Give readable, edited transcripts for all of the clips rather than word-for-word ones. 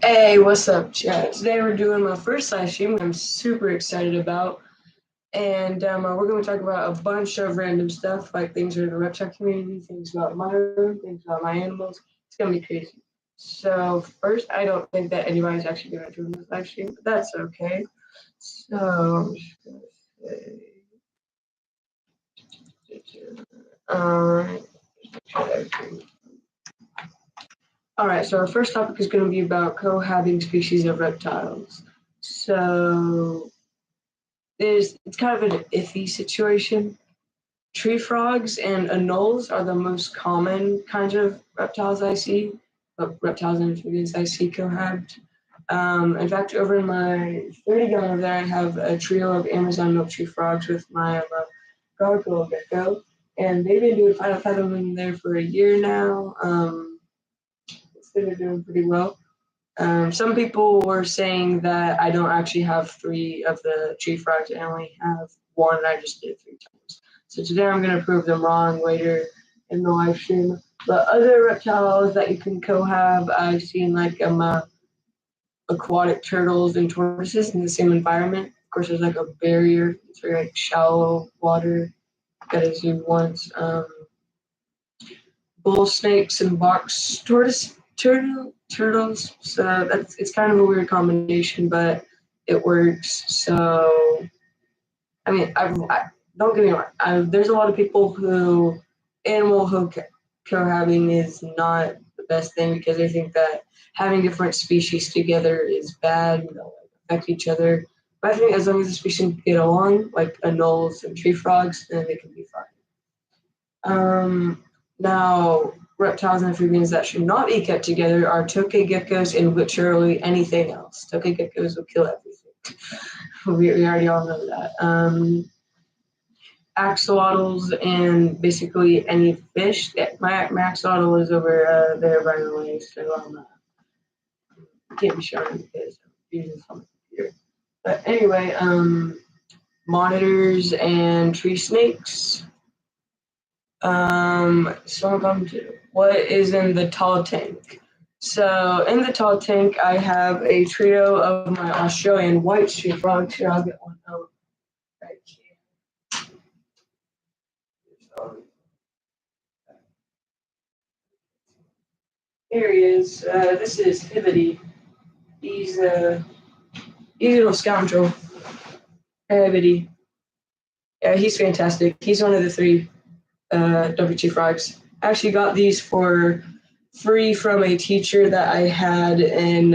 Hey, what's up, chat? Today we're doing my first live stream, which I'm super excited about. And we're going to talk about a bunch of random stuff, like things in the reptile community, things about my room, things about my animals. It's going to be crazy. So first, I don't think that anybody's actually going to join this live stream, but that's okay. So I'm just going to say, all right, so our first topic is going to be about cohabiting species of reptiles. So it's kind of an iffy situation. Tree frogs and anoles are the most common kinds of reptiles I see, but reptiles and amphibians I see cohabit. In fact, over in my 30 gallon over there, I have a trio of Amazon milk tree frogs with my gargoyle gecko, and they've been doing fine. I've had them in there for a year now. They're doing pretty well. Some people were saying that I don't actually have 3 of the tree frogs. I only have 1. I just did it 3 times. So today I'm going to prove them wrong later in the live stream. But other reptiles that you can cohab, I've seen like aquatic turtles and tortoises in the same environment. Of course, there's like a barrier. It's very like shallow water. Got to zoom once. Bull snakes and box turtles. So it's kind of a weird combination, but it works. So I mean, don't get me wrong. There's a lot of people who animal cohabiting is not the best thing because they think that having different species together is bad. Affect each other. But I think as long as the species get along, like anoles and tree frogs, then they can be fine. Now, reptiles and amphibians that should not be kept together are tokay geckos and literally anything else. Tokay geckos will kill everything. We already all know that. Axolotls and basically any fish. My axolotl is over there by the way, so can't be showing because I'm using something here. But anyway, monitors and tree snakes. What is in the tall tank? So in the tall tank, I have a trio of my Australian white tree frogs. Here, I'll get one out right here. Here he is. This is Hibbity. He's a little scoundrel. Hibbity. Yeah, he's fantastic. He's one of the 3 WT frogs. I actually got these for free from a teacher that I had in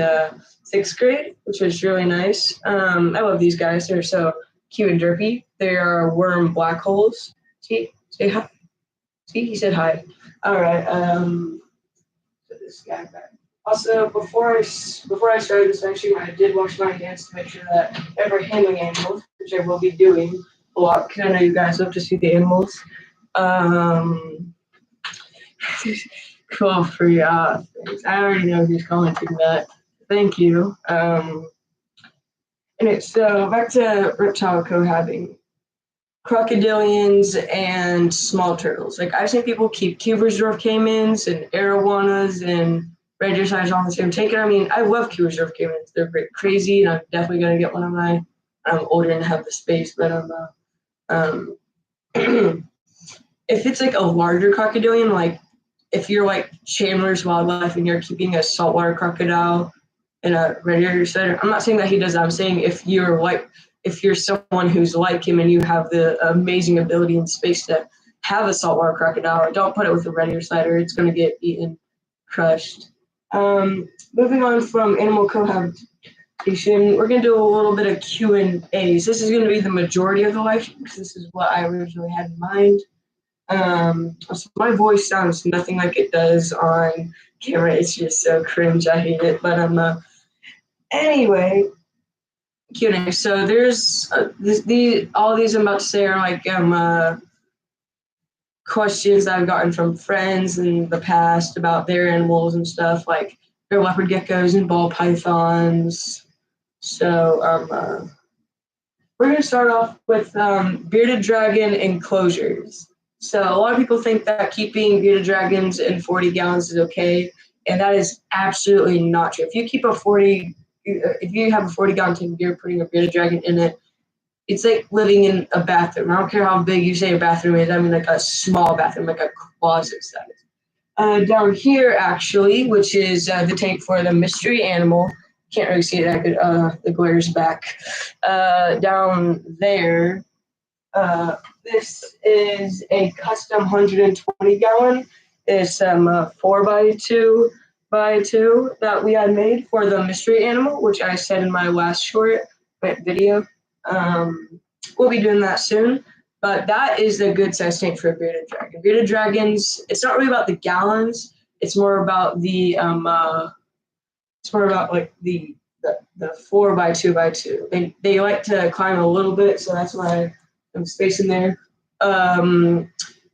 6th grade, which was really nice. I love these guys. They're so cute and derpy. They are worm black holes. See, say hi. See, he said hi. All right. Put this guy back. Also, before I started this actually, I did wash my hands to make sure that every handling animals, which I will be doing a lot, because I know you guys love to see the animals. Cool for things. I already know who's commenting that. Thank you. And so back to reptile cohabiting. Crocodilians and small turtles. Like I've seen people keep Cubersdorf caimans and arowanas and red deer signs on the same tank. I mean, I love Cubersdorf caimans. They're crazy, and I'm definitely gonna get one of mine. I'm older and have the space, but I'm if it's like a larger crocodilian, like if you're like Chandler's Wildlife and you're keeping a saltwater crocodile in a red deer center, I'm not saying that he does that. I'm saying if you're someone who's like him and you have the amazing ability and space to have a saltwater crocodile, don't put it with a red ear slider. It's going to get eaten, crushed. Moving on from animal cohabitation, we're going to do a little bit of Q&As. This is going to be the majority of the live stream because this is what I originally had in mind. So my voice sounds nothing like it does on camera. It's just so cringe. I hate it. But anyway. Q&A. So there's all these I'm about to say are like questions that I've gotten from friends in the past about their animals and stuff, like their leopard geckos and ball pythons. So we're gonna start off with bearded dragon enclosures. So a lot of people think that keeping bearded dragons in 40 gallons is okay. And that is absolutely not true. If you keep if you have a 40-gallon tank of beer, putting a bearded dragon in it, it's like living in a bathroom. I don't care how big you say a bathroom is. I mean, like a small bathroom, like a closet size. Down here, actually, which is the tank for the mystery animal. Can't really see that good. The glare's back. Down there, this is a custom 120-gallon. It's 4x2 by 2 that we had made for the mystery animal, which I said in my last short video. We'll be doing that soon. But that is a good size tank for a bearded dragon. Bearded dragons, it's not really about the gallons. It's more about the like the 4x2 by 2. They like to climb a little bit, so that's why I'm spacing there.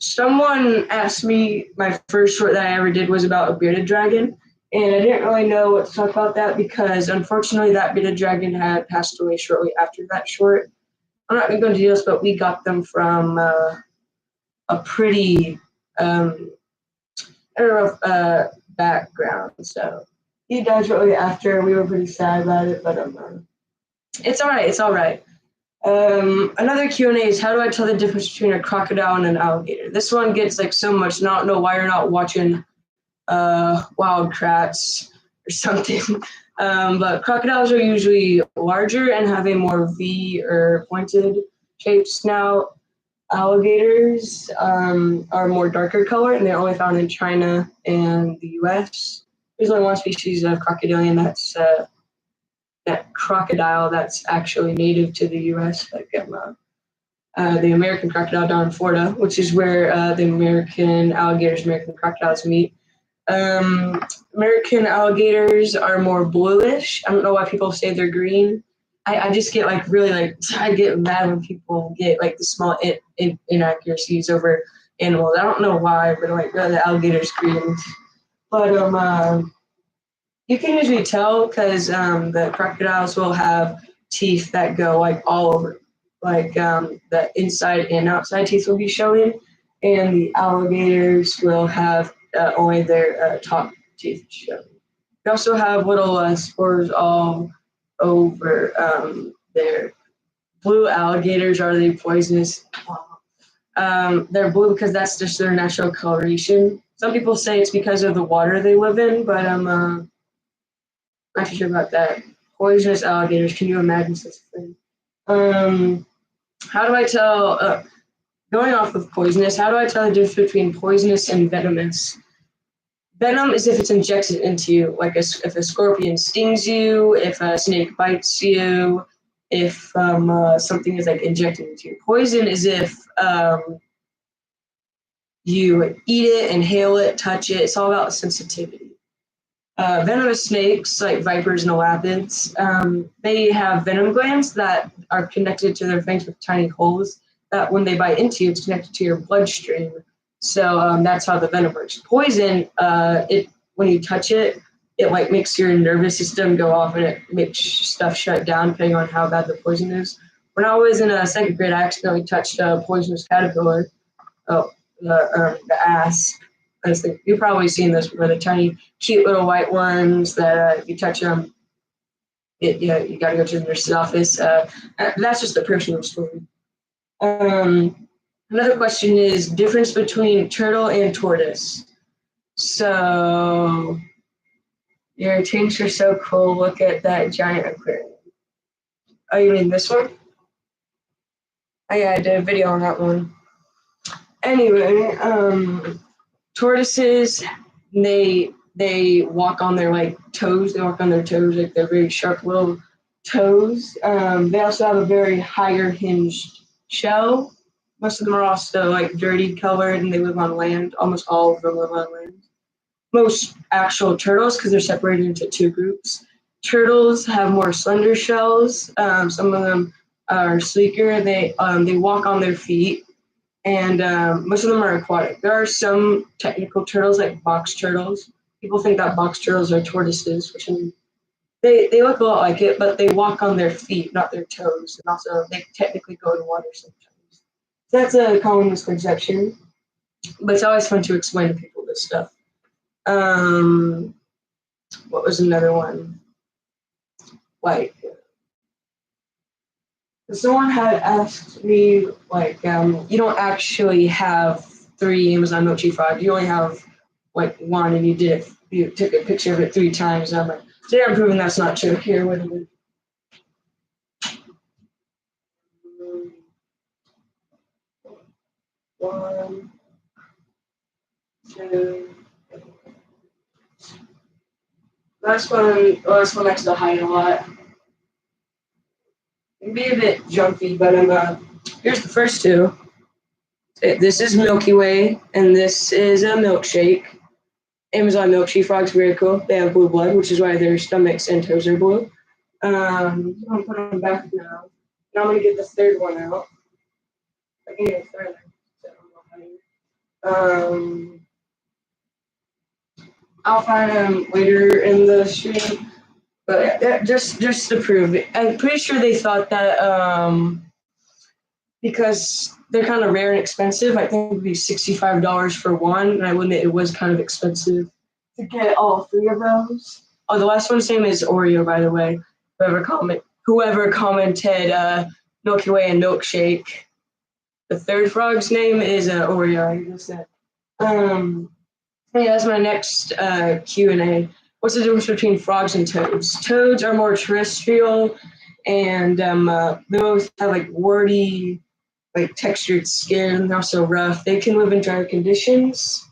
Someone asked me, my first short that I ever did was about a bearded dragon, and I didn't really know what to talk about that because unfortunately that bearded dragon had passed away shortly after that short. I'm not going to go into details, but we got them from a pretty, I don't know, background. So he died shortly after. We were pretty sad about it, but it's all right. It's all right. Another Q&A is, how do I tell the difference between a crocodile and an alligator? This one gets like so much, and I don't know why you're not watching Wild Kratts or something. But crocodiles are usually larger and have a more V or pointed shaped snout. Alligators are more darker color, and they're only found in China and the U.S. There's only one species of crocodilian that's that crocodile that's actually native to the U.S. Like the American crocodile down in Florida, which is where the American alligators, American crocodiles meet. American alligators are more bluish. I don't know why people say they're green. I just get like really like, I get mad when people get like the small inaccuracies over animals. I don't know why, but like the alligator's green. But you can usually tell because the crocodiles will have teeth that go like all over. Like the inside and outside teeth will be showing, and the alligators will have only their top teeth showing. They also have little spores all over their blue alligators. Are they poisonous? They're blue because that's just their natural coloration. Some people say it's because of the water they live in, but I'm not too sure about that. Poisonous alligators. Can you imagine such a thing? How do I tell? Going off of poisonous, how do I tell the difference between poisonous and venomous? Venom is if it's injected into you, like if a scorpion stings you, if a snake bites you, if something is like injected into you. Poison is if you eat it, inhale it, touch it. It's all about sensitivity. Venomous snakes, like vipers and elapids, they have venom glands that are connected to their fangs with tiny holes that when they bite into you, it's connected to your bloodstream. So that's how the venom works. Poison, when you touch it, it like makes your nervous system go off and it makes stuff shut down depending on how bad the poison is. When I was in second grade, I accidentally touched a poisonous caterpillar. Oh, the asp. You've probably seen this, where the tiny, cute little white ones that if you touch them, you got to go to the nurse's office. That's just a personal story. Another question is difference between turtle and tortoise. So your tanks are so cool. Look at that giant aquarium. Oh, you mean this one? Oh yeah, I did a video on that one. Anyway, tortoises, they walk on their like toes. They walk on their toes, like they're very sharp little toes. They also have a very higher hinged shell. Most of them are also like dirty colored, and they live on land. Almost all of them live on land. Most actual turtles, because they're separated into two groups. Turtles have more slender shells. Some of them are sleeker. They walk on their feet, and most of them are aquatic. There are some technical turtles like box turtles. People think that box turtles are tortoises, which they look a lot like it, but they walk on their feet, not their toes, and also they technically go in water sometimes. That's a common misconception, but it's always fun to explain to people this stuff. what was another one? Like, someone had asked me, like, you don't actually have 3 Amazon milk tree frogs. You only have like 1, and you took a picture of it 3 times. And I'm like, today I'm proving that's not true. Here, wait a minute. 1, 2. Last one next to hide a lot. It'd be a bit jumpy, but here's the first 2. This is Milky Way, and this is a milkshake. Amazon milk tree frogs, very cool. They have blue blood, which is why their stomachs and toes are blue. I'm gonna put them back now. Now I'm gonna get the 3rd one out. I can get a 3rd. I'll find them later in the stream. But yeah, just to prove it, I'm pretty sure they thought that because they're kind of rare and expensive, I think it would be $65 for one, and I would admit it was kind of expensive to get all 3 of those. Oh, the last one's name is Oreo, by the way. Whoever commented Milky Way and milkshake. The 3rd frog's name is Oreo. I guess that. Yeah, that's my next Q&A. What's the difference between frogs and toads? Toads are more terrestrial, and they both have like warty, like textured skin. They're also rough. They can live in drier conditions.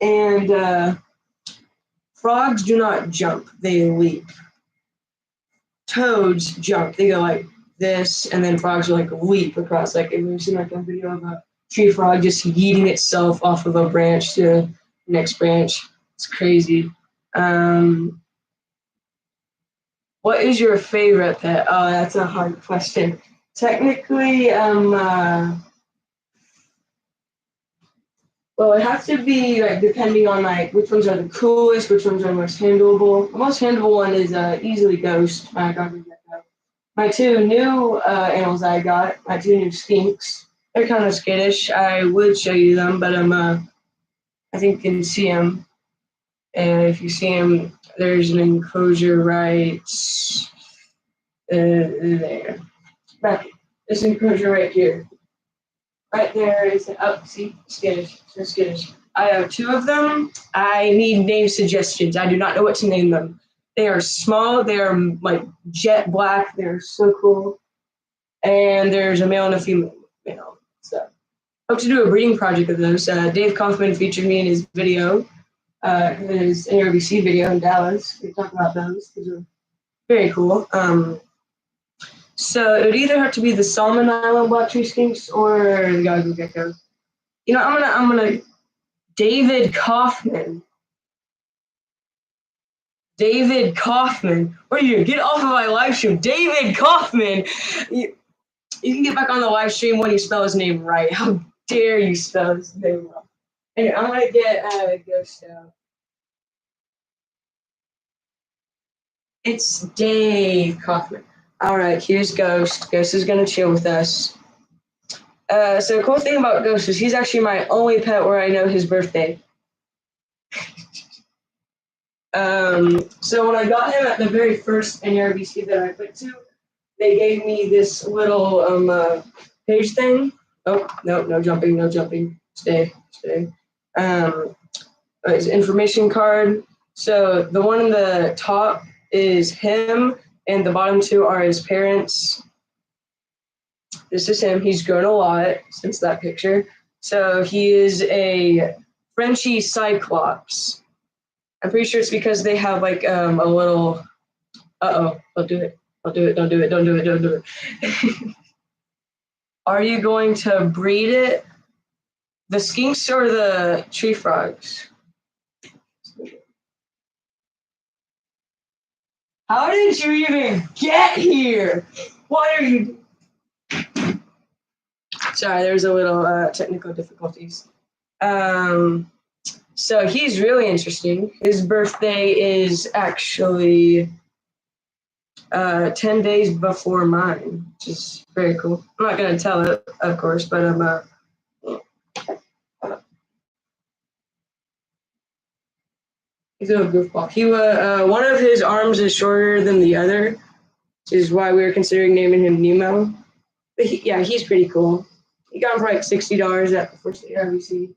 And frogs do not jump; they leap. Toads jump; they go like this, and then frogs will like leap across. Like, have you ever seen like a video of a tree frog just yeeting itself off of a branch to the next branch? It's crazy. What is your favorite pet? Oh, that's a hard question. Technically, well, it has to be like depending on like which ones are the coolest, which ones are most handleable. The most handleable one is easily Ghost. My dog. My 2 new animals I got, my 2 new skinks. They're kind of skittish. I would show you them, but I think you can see them. And if you see them, there's an enclosure right there. Back. This enclosure right here. Right there is see, skittish. So skittish. I have 2 of them. I need name suggestions. I do not know what to name them. They are small. They are like jet black. They're so cool. And there's a male and a female. So I hope to do a breeding project of those. Dave Kaufman featured me in his video, his NRBC video in Dallas. We talked about those. Those are very cool. So it would either have to be the Solomon Island black tree skinks or the Goggle Gecko. I'm gonna David Kaufman. David Kaufman. What are you doing? Get off of my live stream. David Kaufman. You can get back on the live stream when you spell his name right. How dare you spell his name wrong? Anyway, I'm gonna get Ghost out. It's Dave Kaufman. All right, here's Ghost. Ghost is gonna chill with us. So the cool thing about Ghost is he's actually my only pet where I know his birthday. So when I got him at the very first NRBC that I went to, they gave me this little page thing. Oh, no jumping, no jumping. Stay. His information card. So the one in the top is him, and the bottom 2 are his parents. This is him. He's grown a lot since that picture. So he is a Frenchie Cyclops. I'm pretty sure it's because they have like a little. Don't do it. Don't do it. Are you going to breed it? The skinks or the tree frogs? How did you even get here? What are you? Sorry, there's a little technical difficulties. So he's really interesting. His birthday is actually 10 days before mine, which is very cool. I'm not going to tell it, of course, but He's a goofball. He one of his arms is shorter than the other, which is why we were considering naming him Nemo. But he's pretty cool. He got him for like $60 at the First LIVESTREAM.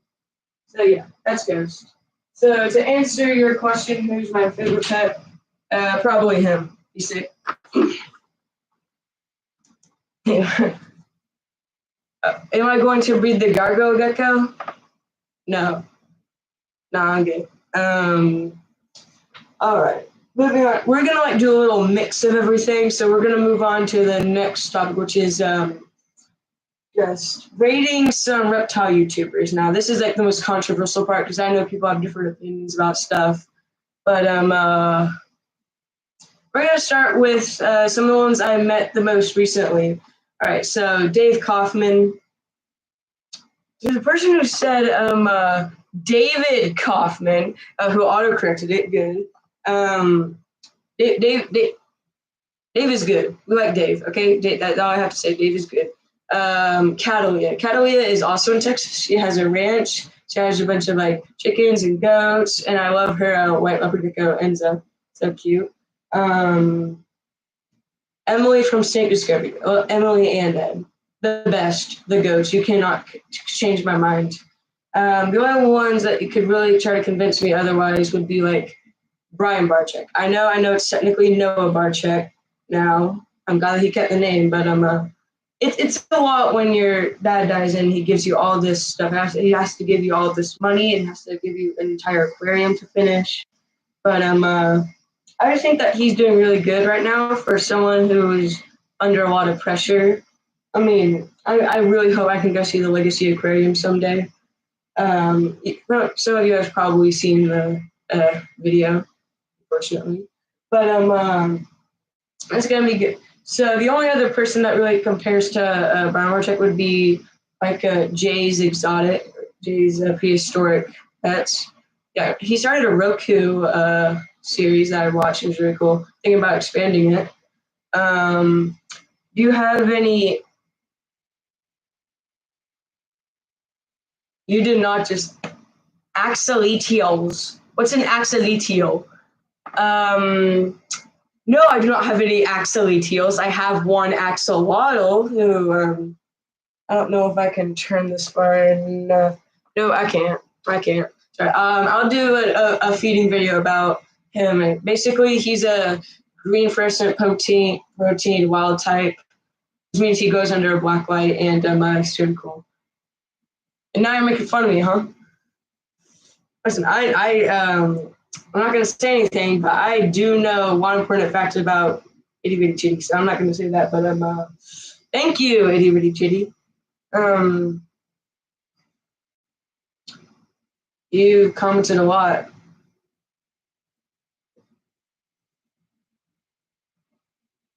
So yeah, that's Ghost. So to answer your question, who's my favorite pet? Probably him. He's sick. Am I going to breed the Gargo gecko? No. No, I'm good. All right. Moving on. We're gonna do a little mix of everything. So we're gonna move on to the next topic, which is just rating some reptile YouTubers. Now, this is like the most controversial part because I know people have different opinions about stuff. But we're gonna start with some of the ones I met the most recently. All right. So Dave Kaufman. There's a person who said David Kaufman, who autocorrected it. Good. Dave is good. We like Dave. Okay, that's all I have to say. Dave is good. Catalia. Catalia is also in Texas. She has a ranch. She has a bunch of like chickens and goats, and I love her white leopard gecko Enza. So cute. Emily from Snake Discovery. Emily and Ed. The best. The goats. You cannot change my mind. The only ones that you could really try to convince me otherwise would be like Brian Barczyk. I know it's technically Noah Barczyk now. I'm glad that he kept the name, but it's a lot when your dad dies and he gives you all this stuff. He has to give you all this money and has to give you an entire aquarium to finish. But I just think that he's doing really good right now for someone who is under a lot of pressure. I mean, I really hope I can go see the Legacy Aquarium someday. Some of you have probably seen the video, unfortunately, but it's gonna be good. So the only other person that really compares to Brian Barczyk would be like Jay's Prehistoric Pets. Yeah, he started a Roku series that I watched. It was really cool. Thinking about expanding it. Do you have any? You did not just axolotls. What's an axolotl? No, I do not have any axolotls. I have one axolotl who I don't know if I can turn this far enough. No, I can't. Sorry. I'll do a feeding video about him. Basically, he's a green fluorescent protein wild type, which means he goes under a black light, and it's really cool. And now you're making fun of me, huh? Listen, I'm not going to say anything, but I do know one important fact about Itty Bitty Chitty, so I'm not going to say that, but thank you, Itty Bitty Chitty. You commented a lot.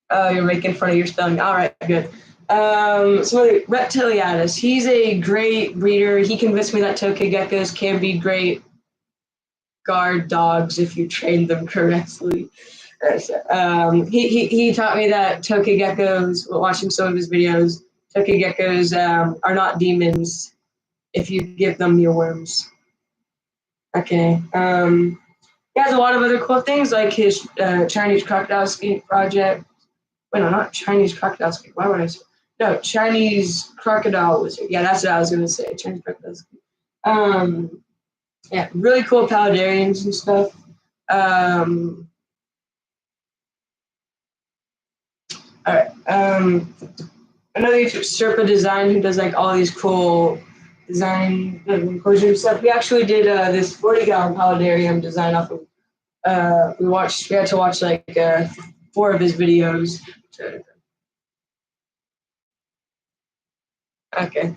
Oh, you're making fun of your spelling. All right, good. So Reptiliatus, he's a great breeder. He convinced me that tokay geckos can be great guard dogs if you train them correctly. He taught me that tokay geckos, watching some of his videos, tokay geckos are not demons if you give them mealworms. Okay. He has a lot of other cool things like his Chinese crocodile skink project. Wait, no, not Chinese crocodile skink. Why would I say? No, Chinese crocodile lizard. Yeah, that's what I was going to say. Chinese crocodile skink. Yeah, really cool paludarians and stuff. All right. Another YouTuber, Serpa Design, who does like all these cool design enclosure stuff. We actually did this 40-gallon paludarium design off of. We had to watch like 4 of his videos. Okay.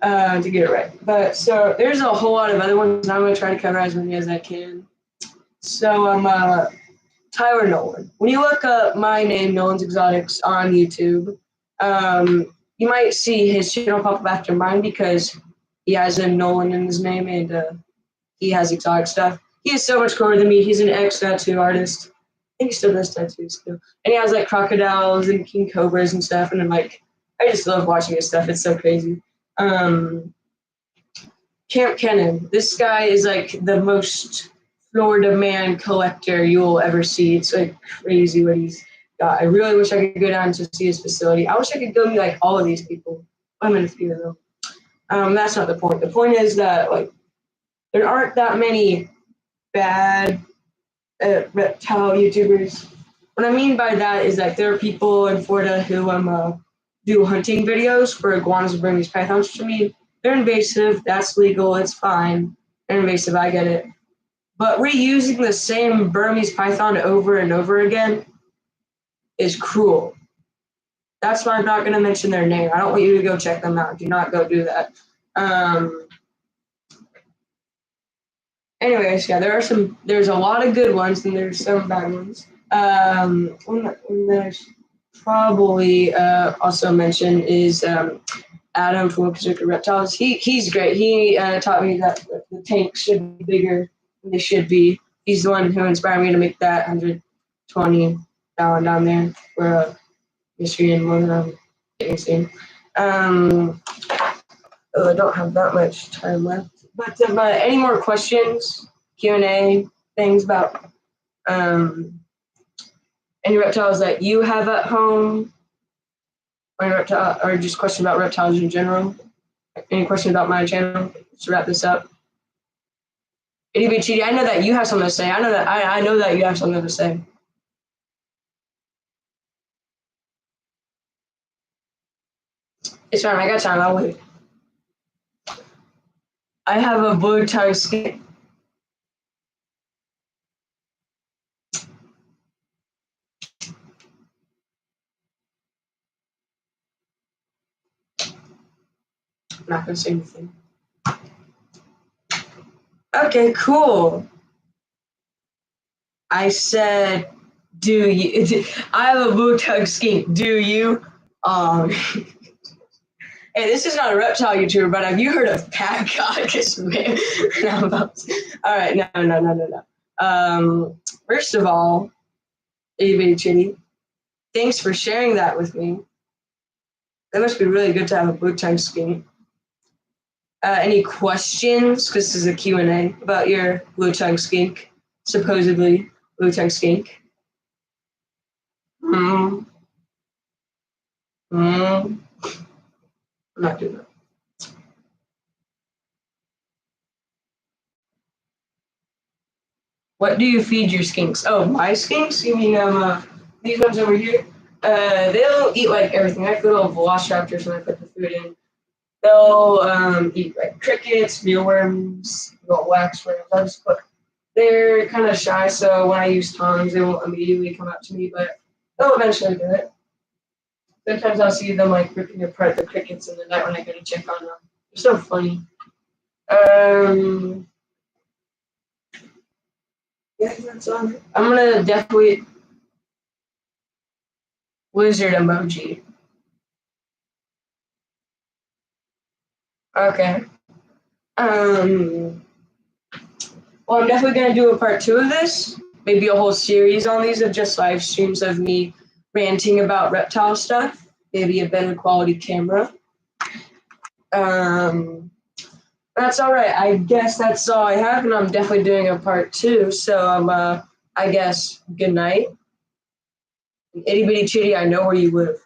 To get it right. But so there's a whole lot of other ones. I'm going to try to cover as many as I can. So Tyler Nolan. When you look up my name, Nolan's Exotics, on YouTube, you might see his channel pop up after mine because he has a Nolan in his name and he has exotic stuff. He is so much cooler than me. He's an ex-tattoo artist. I think he still does tattoos still. And he has like crocodiles and king cobras and stuff. And I'm like, I just love watching his stuff. It's so crazy. Camp Kennan. This guy is like the most Florida man collector you'll ever see. It's like crazy what he's got. I really wish I could go down to see his facility. I wish I could go meet like all of these people. I'm in a few of them. That's not the point. The point is that like there aren't that many bad reptile YouTubers. What I mean by that is that there are people in Florida who do hunting videos for iguanas and Burmese pythons. To me, they're invasive. That's legal. It's fine. They're invasive. I get it. But reusing the same Burmese python over and over again is cruel. That's why I'm not going to mention their name. I don't want you to go check them out. Do not go do that. Anyways, yeah, there's a lot of good ones and there's some bad ones. One that I should probably also mention is Adam from Pacific Reptiles. He's great. He taught me that the tanks should be bigger than they should be. He's the one who inspired me to make that 120 down there for mystery and one that I'm getting soon. I don't have that much time left. But any more questions, Q&A, things about any reptiles that you have at home, or just questions about reptiles in general? Any questions about my channel? Let's wrap this up. ADBTD, I know that you have something to say. I know that you have something to say. It's fine. I got time. I'll wait. I have a blue tongue skink. I'm not gonna say anything. Okay, cool. I said, do you? I have a blue tongue skink. Do you? Hey, this is not a reptile YouTuber, but have you heard of Pat Goddess, man? All right, no. First of all, itty bitty chitty, thanks for sharing that with me. That must be really good to have a blue tongue skink. Any questions? This is a Q&A about your blue tongue skink, supposedly blue tongue skink. I'm not doing that. What do you feed your skinks? Oh, my skinks? You mean these ones over here? They'll eat like everything. I put little velociraptors when I put the food in. They'll eat like crickets, mealworms, waxworms. They're kind of shy, so when I use tongs, they won't immediately come up to me, but they'll eventually do it. Sometimes I'll see them like ripping apart the crickets in the night when I go to check on them. They're so funny. Yeah, that's on. I'm gonna definitely lizard emoji. Okay. Well, I'm definitely gonna do a part 2 of this. Maybe a whole series on these of just live streams of me ranting about reptile stuff. Maybe a better quality camera. That's all right. I guess that's all I have, and I'm definitely doing a part 2. So I guess good night. Itty bitty chitty, I know where you live.